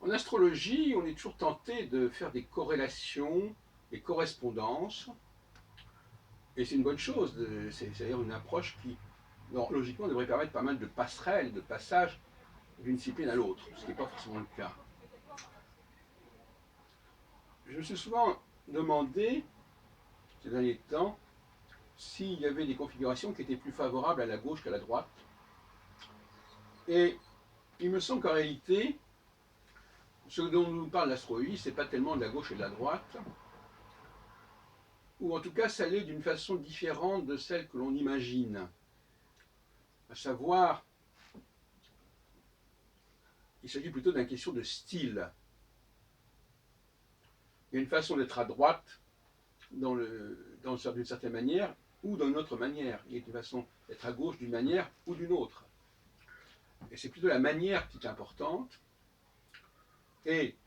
En astrologie, on est toujours tenté de faire des corrélations, des correspondances, et c'est une bonne chose. C'est d'ailleurs une approche qui, logiquement, devrait permettre pas mal de passerelles, de passages d'une discipline à l'autre, ce qui n'est pas forcément le cas. Je me suis souvent demandé, ces derniers temps, s'il y avait des configurations qui étaient plus favorables à la gauche qu'à la droite. Et il me semble qu'en réalité, ce dont nous parle l'astrologie, ce n'est pas tellement de la gauche et de la droite, ou en tout cas, ça l'est d'une façon différente de celle que l'on imagine. À savoir, il s'agit plutôt d'une question de style. Il y a une façon d'être à droite d'une certaine manière ou d'une autre manière. Il y a une façon d'être à gauche d'une manière ou d'une autre. Et c'est plutôt la manière qui est importante. Et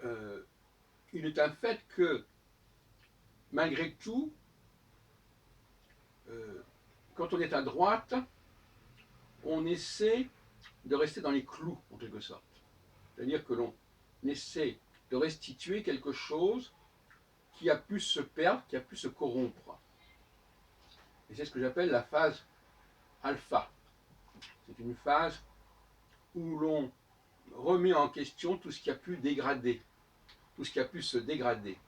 il est un fait que, malgré tout, quand on est à droite, on essaie de rester dans les clous, en quelque sorte. C'est-à-dire que l'on essaie de restituer quelque chose qui a pu se perdre, qui a pu se corrompre. Et c'est ce que j'appelle la phase alpha. C'est une phase où l'on remet en question tout ce qui a pu dégrader, tout ce qui a pu se dégrader.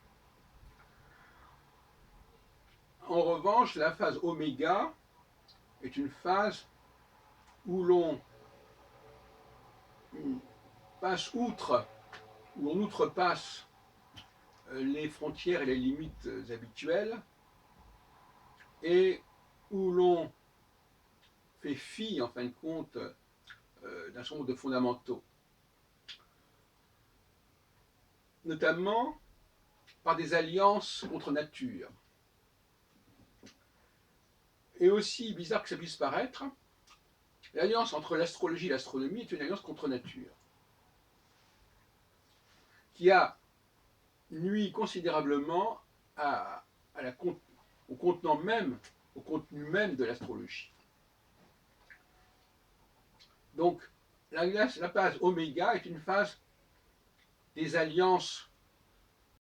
En revanche, la phase oméga est une phase où l'on passe outre, où on outrepasse les frontières et les limites habituelles, et où l'on fait fi, en fin de compte, d'un certain nombre de fondamentaux, notamment par des alliances contre nature. Et aussi bizarre que ça puisse paraître, l'alliance entre l'astrologie et l'astronomie est une alliance contre nature, qui a nuit considérablement au contenant même, au contenu même de l'astrologie. Donc, la phase oméga est une phase des alliances